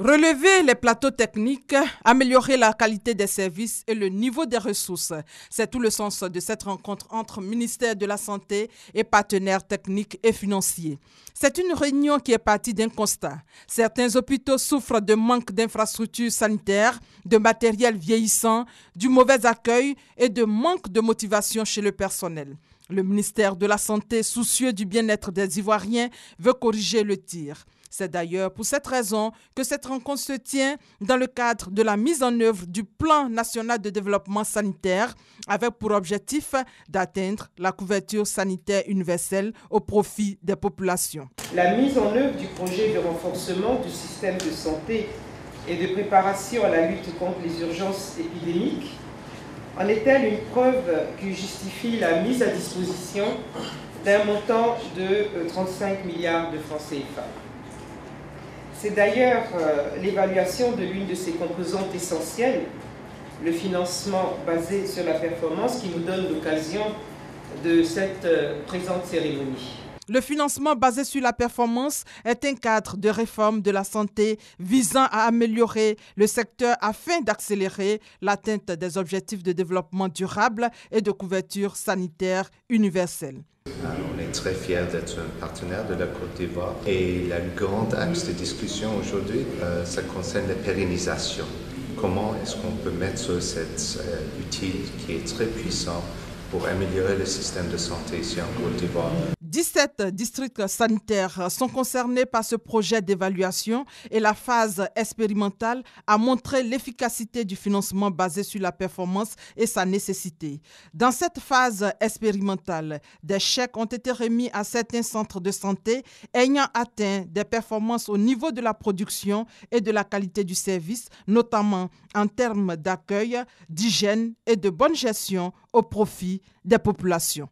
Relever les plateaux techniques, améliorer la qualité des services et le niveau des ressources. C'est tout le sens de cette rencontre entre ministère de la Santé et partenaires techniques et financiers. C'est une réunion qui est partie d'un constat. Certains hôpitaux souffrent de manque d'infrastructures sanitaires, de matériel vieillissant, du mauvais accueil et de manque de motivation chez le personnel. Le ministère de la Santé, soucieux du bien-être des Ivoiriens, veut corriger le tir. C'est d'ailleurs pour cette raison que cette rencontre se tient dans le cadre de la mise en œuvre du Plan national de développement sanitaire avec pour objectif d'atteindre la couverture sanitaire universelle au profit des populations. La mise en œuvre du projet de renforcement du système de santé et de préparation à la lutte contre les urgences épidémiques en est-elle une preuve qui justifie la mise à disposition d'un montant de 35 milliards de francs CFA? C'est d'ailleurs l'évaluation de l'une de ses composantes essentielles, le financement basé sur la performance, qui nous donne l'occasion de cette présente cérémonie. Le financement basé sur la performance est un cadre de réforme de la santé visant à améliorer le secteur afin d'accélérer l'atteinte des objectifs de développement durable et de couverture sanitaire universelle. On est très fiers d'être un partenaire de la Côte d'Ivoire et le grand axe de discussion aujourd'hui, ça concerne la pérennisation. Comment est-ce qu'on peut mettre cet outil qui est très puissant pour améliorer le système de santé ici en Côte d'Ivoire? 17 districts sanitaires sont concernés par ce projet d'évaluation et la phase expérimentale a montré l'efficacité du financement basé sur la performance et sa nécessité. Dans cette phase expérimentale, des chèques ont été remis à certains centres de santé ayant atteint des performances au niveau de la production et de la qualité du service, notamment en termes d'accueil, d'hygiène et de bonne gestion au profit des populations.